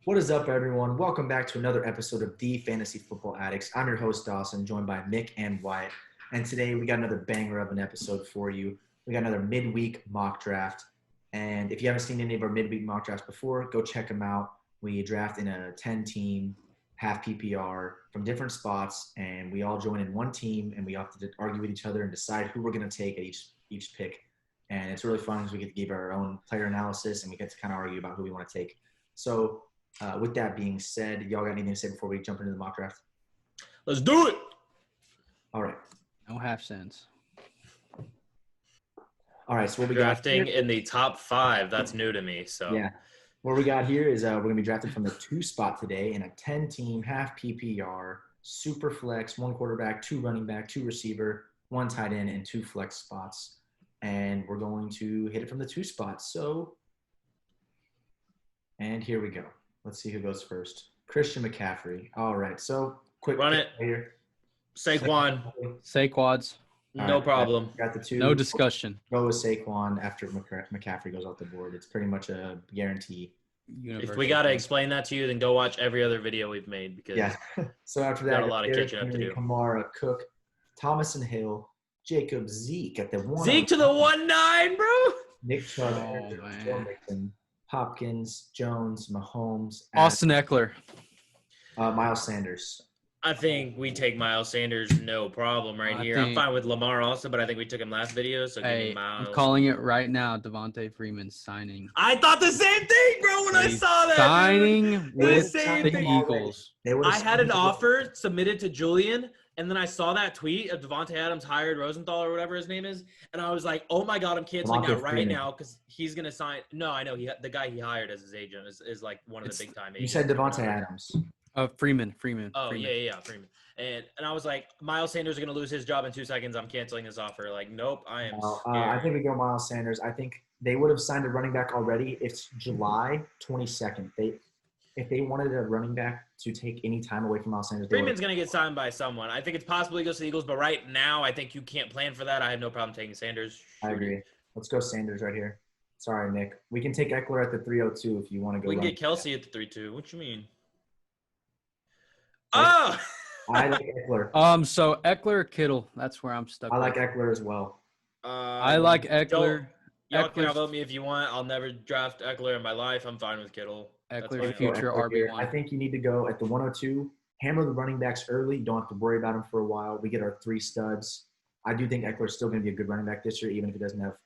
What is up, everyone? Welcome back to another episode of The Fantasy Football Addicts. I'm your host, Dawson, joined by Mick and Wyatt. And today we got another banger of an episode for you. We got another midweek mock draft. And if you haven't seen any of our midweek mock drafts before, go check them out. We draft in a 10-team, half PPR from different spots, and we all join in one team, and we have to argue with each other and decide who we're going to take at each pick. And it's really fun because we get to give our own player analysis, and we get to kind of argue about who we want to take. So with that being said, y'all got anything to say before we jump into the mock draft? Let's do it. All right. No half cents. All right. So what we Drafting got in the top 5. That's new to me. So yeah. What we got here is we're going to be drafted from the 2 spot today in a 10-team, half PPR, SuperFlex, 1 quarterback, 2 running back, 2 receiver, 1 tight end, and 2 flex spots. And we're going to hit it from the 2 spots. And here we go. Let's see who goes first. Christian McCaffrey. All right. So quick Run it. Here. Saquon, Saquads. no problem. Got the 2. No discussion. Go with Saquon after McCaffrey goes off the board. It's pretty much a guarantee. If we got to explain that to you, then go watch every other video we've made because Yeah. So after that, got a lot of catching up to do. Kamara, Cook, Thomas and Hill, Jacob, Zeke at the 1. Zeke to the 1-9, bro. Nick Chubb, Oh, Joe man. Mixon, Hopkins, Jones, Mahomes, Austin Eckler. Miles Sanders. I think we take Miles Sanders, no problem right I here. I'm think- fine with Lamar also, but I think we took him last video, so give me Hey, Miles. I'm calling it right now. Devontae Freeman signing. I thought the same thing, bro, when I He's saw that. dude. signing with same the thing. Eagles. They would've I had an signed- offer submitted to Julian, and then I saw that tweet of Devontae Adams hired Rosenthal or whatever his name is, and I was like, "Oh my god, I'm canceling Devontae that right Freeman. now because he's gonna sign." No, I know the guy he hired as his agent is like one of the big time You agents. said Devontae Adams. Freeman. Oh Freeman. yeah, Freeman. And I was like, Miles Sanders is gonna lose his job in 2 seconds. I'm canceling this offer. Like, nope, I am scared. I think we go Miles Sanders. I think they would have signed a running back already. It's July 22nd. If they wanted a running back to take any time away from Miles Sanders, they Freeman's would've- gonna get signed by someone. I think it's possible he goes to the Eagles, but right now I think you can't plan for that. I have no problem taking Sanders. I agree. Let's go Sanders right here. Sorry, Nick. We can take Eckler at the 302 if you want to go. We can run. get Kelsey at the 3-2. What you mean? Like- Oh. I like Eckler. So Eckler or Kittle? That's where I'm stuck. I like with. Eckler as well. I like Eckler. Y'all can Eckler's- outvote me if you want. I'll never draft Eckler in my life. I'm fine with Kittle. That's Eckler fine. Let's go future Eckler here. RB1. I think you need to go at the 102. Hammer the running backs early. Don't have to worry about them for a while. We get our 3 studs. I do think Eckler's still going to be a good running back this year, even if he doesn't have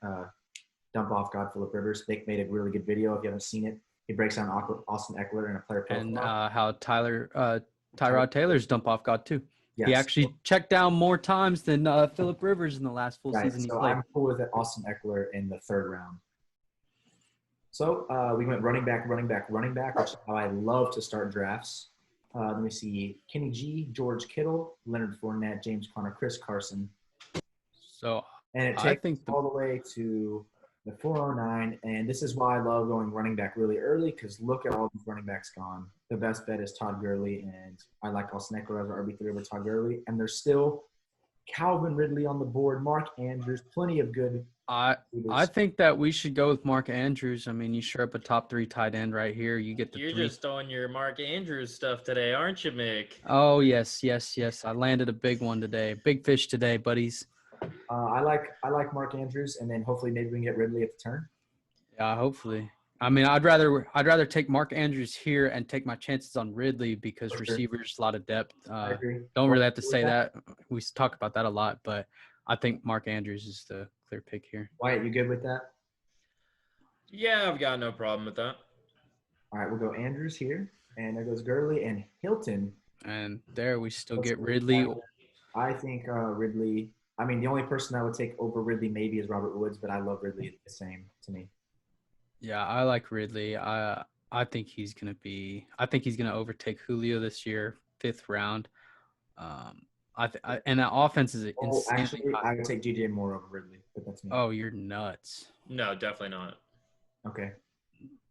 dump off God Phillip Rivers. Nick made a really good video. If you haven't seen it, he breaks down Austin Eckler and a player profile. And how Tyrod Taylor's dump off God too. Yes. He actually checked down more times than Phillip Rivers in the last full Right, season he so played. I'm cool with it, Austin Eckler in the 3rd round. So we went running back, which is how I love to start drafts. Let me see. Kenny G, George Kittle, Leonard Fournette, James Conner, Chris Carson. So And it I takes think all the way to the 409. And this is why I love going running back really early because look at all these running backs gone. The best bet is Todd Gurley, and I like Austin Eckler as our RB3 over Todd Gurley. And there's still Calvin Ridley on the board, Mark Andrews, plenty of good. I think that we should go with Mark Andrews. I mean, you sure up a top 3 tight end right here. You get the You're 3. just throwing your Mark Andrews stuff today, aren't you, Mick? Oh yes. I landed a big one today. Big fish today, buddies. I like Mark Andrews, and then hopefully maybe we can get Ridley at the turn. Yeah, hopefully. I mean, I'd rather take Mark Andrews here and take my chances on Ridley because For sure. receivers a lot of depth. I agree. Don't really have to With say that. We talk about that a lot, but I think Mark Andrews is the clear pick here. Wyatt, you good with that? Yeah, I've got no problem with that. All right, we'll go Andrews here, and there goes Gurley and Hilton. And there we still Let's get go Ridley. with that. I think Ridley. I mean, the only person I would take over Ridley maybe is Robert Woods, but I love Ridley the same to me. Yeah, I like Ridley. I think he's gonna overtake Julio this year, 5th round. And that offense is Oh, insanely actually, high. I would take DJ Moore over Ridley, but that's me. Oh, you're nuts. No, definitely not. Okay.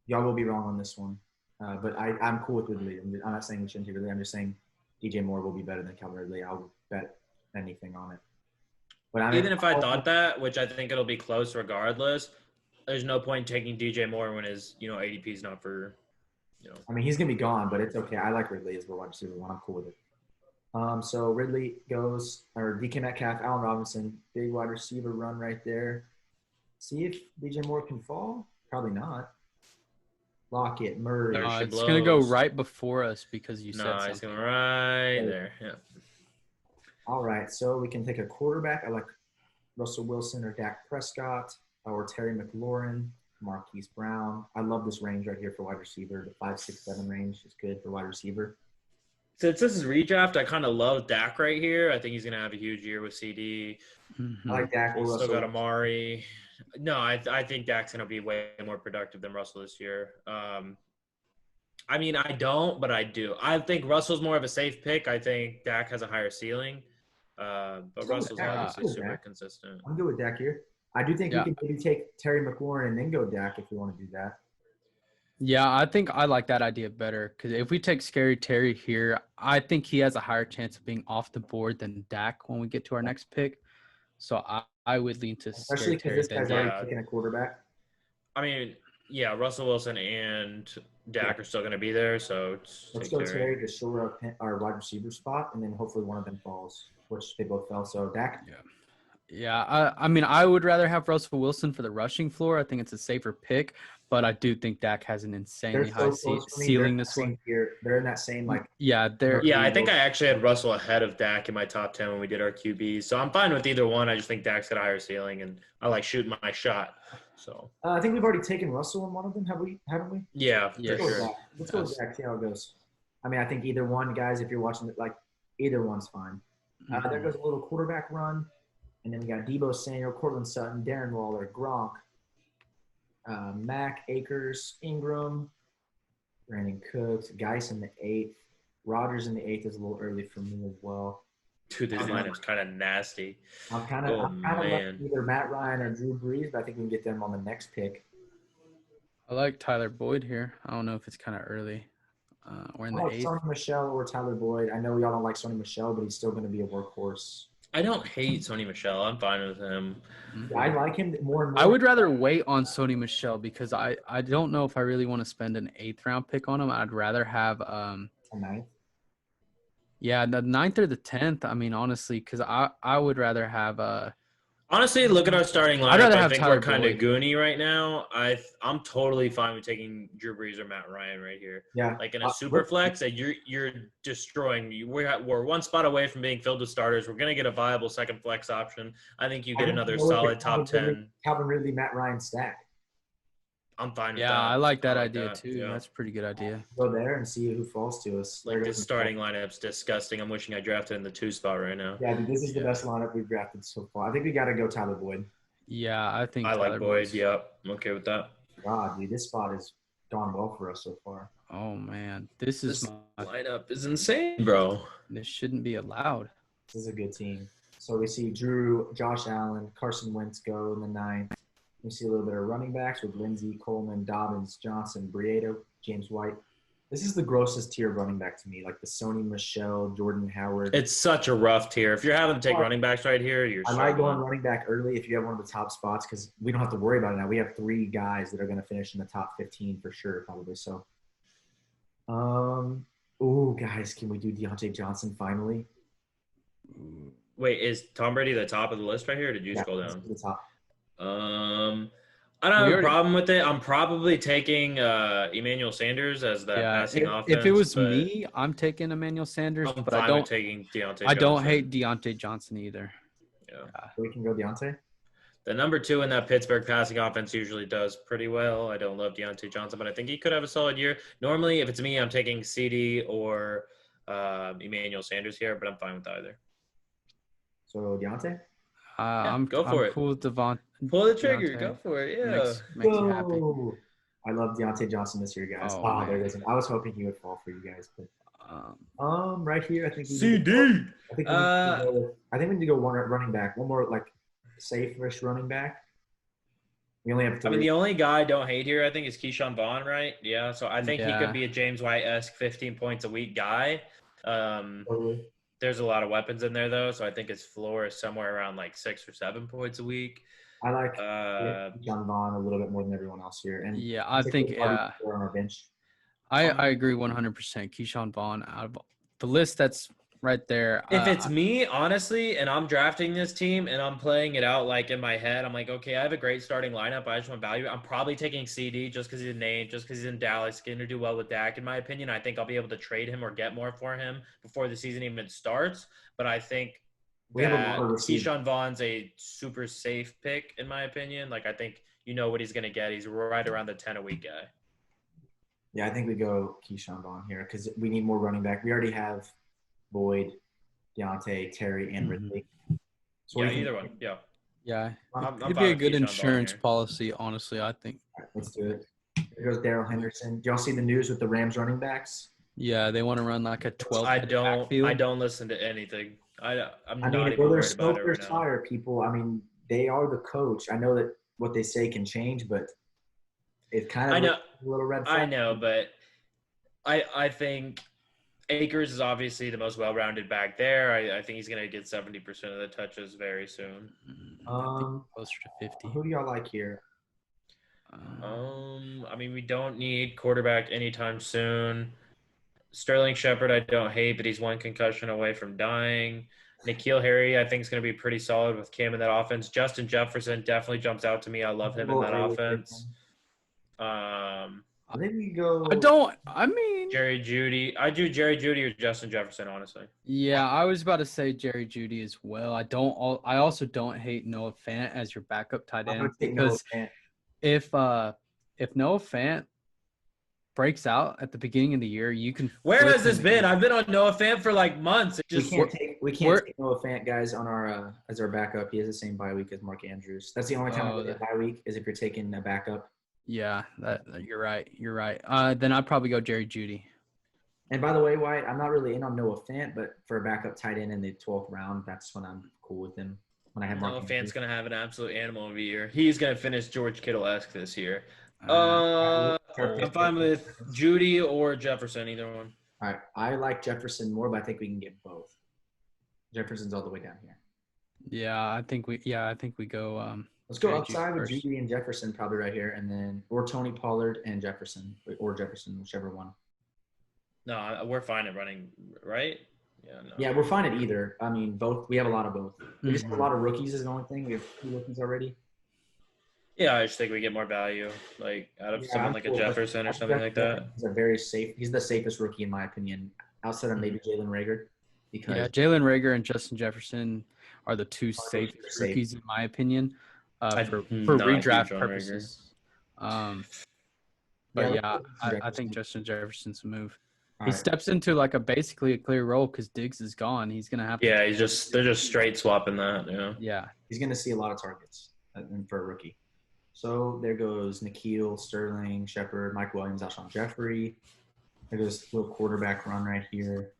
Y'all will be wrong on this one, but I'm cool with Ridley. I'm not saying we shouldn't take Ridley. I'm just saying DJ Moore will be better than Calvin Ridley. I'll bet anything on it. But Even if I thought that, which I think it'll be close regardless, there's no point taking DJ Moore when his ADP is not for I mean, he's gonna be gone, but it's okay. I like Ridley as the wide receiver one. I'm cool with it. So Ridley goes, or DK Metcalf, Allen Robinson, big wide receiver run right there. See if DJ Moore can fall. Probably not. Lockett, Murray. No, shit it's gonna go blows. right before us because you said No, he's something. going right there. Yeah. All right, so we can take a quarterback. I like Russell Wilson or Dak Prescott or Terry McLaurin, Marquise Brown. I love this range right here for wide receiver. The 5, 6, 7 range is good for wide receiver. Since this is redraft, I kind of love Dak right here. I think he's going to have a huge year with CD. Mhm. I like Dak or He's Russell. still got Amari. No, I think Dak's going to be way more productive than Russell this year. I mean, I don't, but I do. I think Russell's more of a safe pick. I think Dak has a higher ceiling. But Russell's obviously super consistent. I'm good with Dak here. I do think we can maybe take Terry McLaurin and then go Dak if we want to do that. Yeah, I think I like that idea better because if we take Scary Terry here, I think he has a higher chance of being off the board than Dak when we get to our next pick. So I would lean to Especially Scary because Terry. this guy's already picking a quarterback. I mean, yeah, Russell Wilson and Dak are still going to be there, so let's go Terry to shore up our wide receiver spot, and then hopefully one of them falls, which they both fell. So Dak. Yeah. I mean, I would rather have Russell Wilson for the rushing floor. I think it's a safer pick, but I do think Dak has an insanely high ceiling this one. They're in that same Yeah, I think I actually had Russell ahead of Dak in my top 10 when we did our QBs. So I'm fine with either one. I just think Dak's got a higher ceiling, and I like shooting my shot. So I think we've already taken Russell in one of them. Haven't we? Yeah, for sure. Let's go with Dak. See how it goes. I mean, I think either one, guys. If you're watching it, like either one's fine. There goes a little quarterback run. And then we got Debo Samuel, Cortland Sutton, Darren Waller, Gronk, Mac, Akers, Ingram, Brandon Cooks, Geis in the 8th. Rodgers in the 8th is a little early for me as well. Dude, this lineup's kind of nasty. I'm kind of like either Matt Ryan or Drew Brees, but I think we can get them on the next pick. I like Tyler Boyd here. I don't know if it's kind of early. We're in the 8th. Sony Michel or Tyler Boyd. I know y'all don't like Sony Michel, but he's still going to be a workhorse. I don't hate Sony Michel. I'm fine with him. I like him more and more. I would rather wait on Sony Michel because I don't know if I really want to spend an 8th round pick on him. I'd rather have a 9th. Yeah, the 9th or the 10th. I mean, honestly, because I would rather have Honestly, look at our starting lineup. I'd rather have I think Tyler we're kind Boyd. of goony right now. I'm totally fine with taking Drew Brees or Matt Ryan right here. Yeah. Like in a super flex, that you're destroying. We're one spot away from being filled with starters. We're gonna get a viable second flex option. I think you get another solid top 10. Calvin Ridley, Matt Ryan stack. I'm fine with Yeah, that. I like that idea that, too. yeah. That's a pretty good idea. Go there and see who falls to us. Like this starting lineup's disgusting. I'm wishing I drafted in the 2 spot right now. Yeah, dude, this is the best lineup we've drafted so far. I think we got to go Tyler Boyd. Yeah, I think I like Boyd. Yep, I'm okay with that. God, dude, this spot has gone well for us so far. Oh man, this lineup is insane, bro. This shouldn't be allowed. This is a good team. So we see Drew, Josh Allen, Carson Wentz go in the 9th. We see a little bit of running backs with Lindsey, Coleman, Dobbins, Johnson, Breida, James White. This is the grossest tier of running back to me, like the Sony Michel, Jordan Howard. It's such a rough tier. If you're having to take running backs right here, you're I like going running back early if you have one of the top spots because we don't have to worry about it now. We have 3 guys that are going to finish in the top 15 for sure, probably. So, guys, can we do Deontay Johnson finally? Wait, is Tom Brady the top of the list right here? Or did you scroll down? To the top. I don't have a problem with it. I'm probably taking Emmanuel Sanders as that passing offense. If it was me, I'm taking Emmanuel Sanders, but I don't taking Deontay Johnson. I don't hate Deontay Johnson either. Yeah. So we can go Deontay. The number 2 in that Pittsburgh passing offense usually does pretty well. I don't love Deontay Johnson, but I think he could have a solid year. Normally, if it's me, I'm taking CD or Emmanuel Sanders here, but I'm fine with either. So Deontay? I'm for it. Cool with Devon. Pull the trigger. Go for it. Yeah. Makes you happy. I love Deontay Johnson this year, guys. There it is. I was hoping he would fall for you guys, but right here, I think CD. I think we need to go one running back, one more like safe-ish running back. We only have 3. I mean, the only guy I don't hate here, I think, is Keyshawn Vaughn, right? Yeah. So I think he could be a James White-esque 15 points a week guy. Totally. There's a lot of weapons in there, though, so I think his floor is somewhere around like 6 or 7 points a week. I like John Vaughn a little bit more than everyone else here, and I think on our bench. I agree 100%. Keyshawn Vaughn out of the list that's right there. If it's me, honestly, and I'm drafting this team and I'm playing it out like in my head, I'm like, okay, I have a great starting lineup. I just want value. I'm probably taking CD just because he's a name, just because he's in Dallas, going to do well with Dak. In my opinion, I think I'll be able to trade him or get more for him before the season even starts. But I think We have a lot that of receivers. Keyshawn Vaughn's a super safe pick, in my opinion. Like, I think you know what he's going to get. He's right around the 10 a week guy. Yeah, I think we go Keyshawn Vaughn here because we need more running back. We already have Boyd, Deontay, Terry, and Ridley. So Yeah, either one. Yeah. Yeah, I'm it'd fine be a with good Keyshawn Vaughn insurance here. policy, honestly, I think. All right, let's do it. Here goes Darrell Henderson. Do y'all see the news with the Rams running backs? Yeah, they want to run like a 12 I headed don't. backfield. I don't listen to anything. I'm I not mean, even well, worried there's about smoke, it right there's now. fire, people. I mean, they are the coach. I know that what they say can change, but it kind of I know. a little red flag. I know, but I think Akers is obviously the most well-rounded back there. I think he's going to get 70% of the touches very soon. I think closer to 50. Who do y'all like here? I mean, we don't need quarterback anytime soon. Sterling Shepard, I don't hate, but he's one concussion away from dying. N'Keal Harry, I think, is going to be pretty solid with Cam in that offense. Justin Jefferson definitely jumps out to me. I love him in that offense. I think we go. I mean, Jerry Jeudy. I do Jerry Jeudy or Justin Jefferson, honestly. yeah, I was about to say Jerry Jeudy as well. I also don't hate Noah Fant as your backup tight I'm end gonna take Noah because Fant. if Noah Fant breaks out at the beginning of the year, you can. Where flip has this him. been? I've been on Noah Fant for like months. It just We can't take Noah Fant, guys, on our as our backup. He has the same bye week as Mark Andrews. That's the only time I get a bye week is if you're taking a backup. Yeah, you're right. You're right. Then I'd probably go Jerry Jeudy. And by the way, Wyatt, I'm not really in on Noah Fant, but for a backup tight end in the 12th round, that's when I'm cool with him. When I have Mark Noah Andrews. Fant's gonna have an absolute animal of a year. He's gonna finish George Kittle-esque this year. I'm fine with Judy or Jefferson, either one. All right, I like Jefferson more, but I think we can get both. Jefferson's all the way down here. Yeah, I think we go. Let's go Jerry upside Jeudy with first. Judy and Jefferson probably right here, and then or Tony Pollard and Jefferson, whichever one. No, we're fine at running, right? Yeah, no. Yeah, we're fine at either. I mean, both. We have a lot of both. We just have a Mhm. lot of rookies is the only thing. We have 2 rookies already. Yeah, I just think we get more value, like out of someone I'm like cool. a Jefferson or something like that. He's a very safe. He's the safest rookie in my opinion, outside of maybe Jalen Rager. Because Yeah, Jalen Rager and Justin Jefferson are the two safest safe. rookies in my opinion for not a redraft huge on purposes. But I think Justin Jefferson's a move. All He right. steps into like basically a clear role because Diggs is gone. He's gonna have to. Yeah, they're just straight swapping that. Yeah. Yeah. He's going to see a lot of targets for a rookie. So there goes N'Keal, Sterling, Shepard, Mike Williams, Alshon Jeffrey. There goes a little quarterback run right here.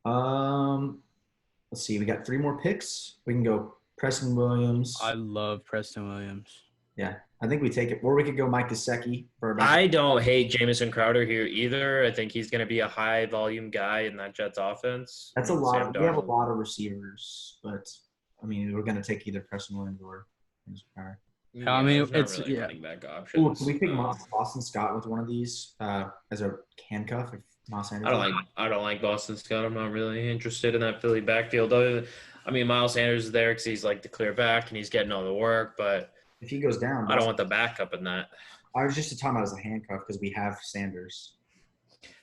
Let's see. We got 3 more picks. We can go Preston Williams. I love Preston Williams. Yeah, I think we take it. Or we could go Mike Gesicki for a I don't hate Jamison Crowder here either. I think he's going to be a high volume guy in that Jets offense. That's a lot. Sam We have a Darnold. lot of receivers, but I mean, we're going to take either Preston Williams or James Crowder. Yeah, I mean, there's not it's- really yeah. running back Ooh, options. can we pick Boston Scott with one of these as a handcuff if Miles Sanders? I don't like Boston Scott. I'm not really interested in that Philly backfield. I mean, Miles Sanders is there because he's like the clear back and he's getting all the work, but If he goes down, I don't want the backup in that. I was just talking about as a handcuff because we have Sanders.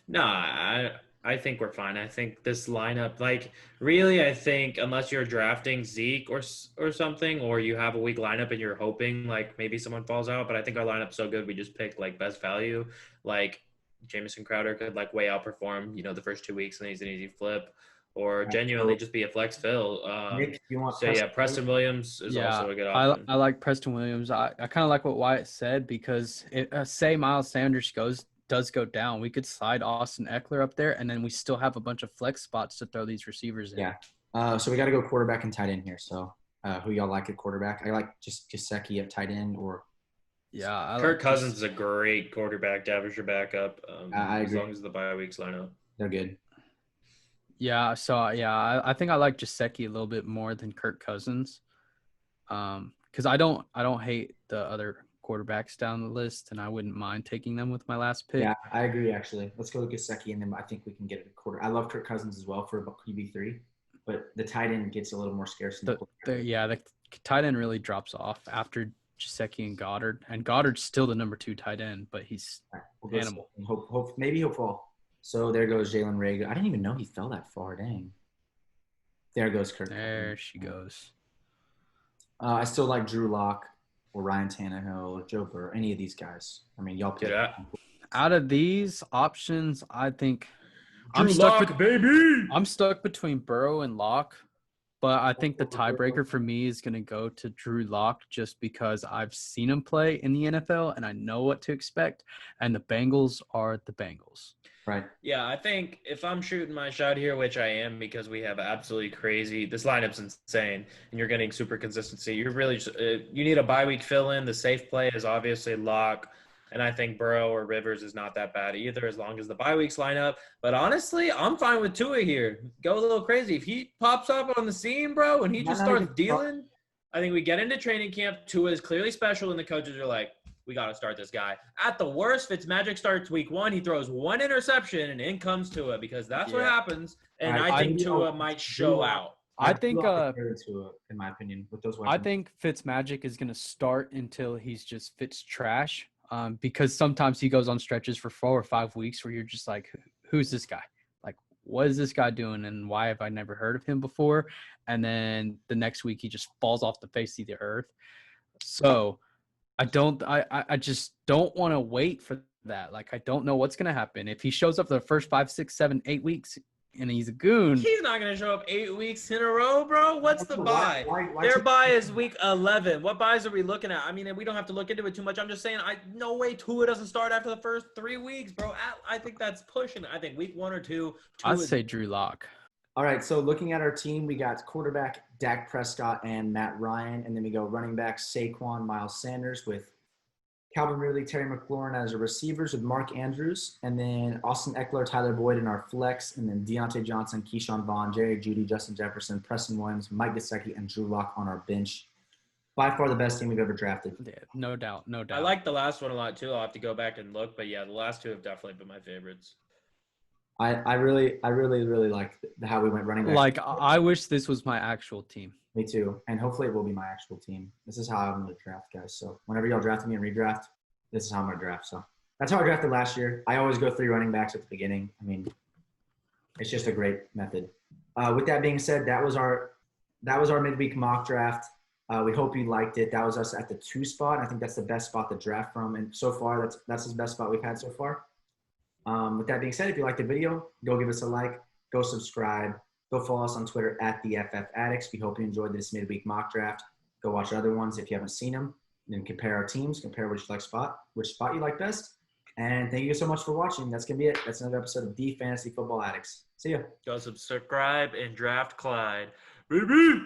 No, I think we're fine. I think this lineup, like, really, I think unless you're drafting Zeke or something, or you have a weak lineup and you're hoping like maybe someone falls out, but I think our lineup's so good we just pick like best value. Like Jamison Crowder could like way outperform, the first 2 weeks, and he's an easy flip, or genuinely just be a flex fill. Nick, you want Preston Williams is also a good I option. like Preston Williams. I kind of like what Wyatt said because say Miles Sanders does go down, we could slide Austin Eckler up there, and then we still have a bunch of flex spots to throw these receivers in. Yeah. So we got to go quarterback and tight end here. So who y'all like at quarterback? I like just Gesicki at tight end or. Yeah. Kirk Cousins is a great quarterback to have as your backup. I agree. As long as the bye weeks line up. They're good. Yeah. So I think I like Gesicki a little bit more than Kirk Cousins, because I don't hate the other quarterbacks down the list, and I wouldn't mind taking them with my last pick. Yeah, I agree, actually. Let's go with Gesicki, and then I think we can get it a quarter. I love Kirk Cousins as well for about QB3, but the tight end gets a little more scarce. The tight end really drops off after Gesicki and Goddard. And Goddard's still the number 2 tight end, but he's we'll animal. Maybe he'll fall. So there goes Jalen Reagor. I didn't even know he fell that far. Dang. There goes Kirk. There she goes. I still like Drew Lock or Ryan Tannehill or Joe Burrow, any of these guys. I mean, y'all pick. Out of these options, I think I'm stuck between Burrow and Lock, but I think the tiebreaker for me is going to go to Drew Lock just because I've seen him play in the NFL and I know what to expect, and the Bengals are the Bengals. Right. Yeah, I think if I'm shooting my shot here, which I am because we have absolutely crazy – this lineup's insane, and you're getting super consistency. You're really – you need a bye week fill-in. The safe play is obviously Lock, and I think Burrow or Rivers is not that bad either as long as the bye weeks line up. But honestly, I'm fine with Tua here. Go a little crazy. If he pops up on the scene, bro, and he just starts dealing, I think we get into training camp. Tua is clearly special, and the coaches are like, we got to start this guy. At the worst, Fitzmagic starts week 1. He throws 1 interception, and in comes Tua because that's what happens. And I think Tua might show out. I think Tua, in my opinion, with those weapons. I think Fitzmagic is going to start until he's just Fitz trash because sometimes he goes on stretches for 4 or 5 weeks where you're just like, who's this guy? Like, what is this guy doing, and why have I never heard of him before? And then the next week he just falls off the face of the earth. So – I just don't want to wait for that. Like, I don't know what's going to happen. If he shows up the first 5, 6, 7, 8 weeks and he's a goon. He's not going to show up 8 weeks in a row, bro. What's the bye? Their bye is week 11. What buys are we looking at? I mean, we don't have to look into it too much. I'm just saying, no way Tua doesn't start after the first 3 weeks, bro. I think that's pushing. I think week 1 or 2. I'd say Drew Lock. All right, so looking at our team, we got quarterback Dak Prescott and Matt Ryan, and then we go running back Saquon, Miles Sanders with Calvin Ridley, Terry McLaurin as our receivers with Mark Andrews, and then Austin Eckler, Tyler Boyd in our flex, and then Deontay Johnson, Keyshawn Vaughn, Jerry Jeudy, Justin Jefferson, Preston Williams, Mike Gesicki, and Drew Lock on our bench. By far the best team we've ever drafted. Yeah, no doubt. I like the last one a lot too. I'll have to go back and look, but yeah, the last 2 have definitely been my favorites. I really like how we went running back. Like, I wish this was my actual team. Me too. And hopefully it will be my actual team. This is how I'm going to draft, guys. So whenever y'all draft me and redraft, this is how I'm going to draft. So that's how I drafted last year. I always go 3 running backs at the beginning. I mean, it's just a great method. With that being said, that was our midweek mock draft. We hope you liked it. That was us at the 2 spot. I think that's the best spot to draft from. And so far, that's the best spot we've had so far. With that being said, if you liked the video, go give us a like, go subscribe, go follow us on Twitter at the FF Addicts. We hope you enjoyed this midweek mock draft. Go watch other ones if you haven't seen them. Then compare our teams, compare which spot you like best. And thank you so much for watching. That's going to be it. That's another episode of The Fantasy Football Addicts. See ya. Go subscribe and draft Clyde. Baby!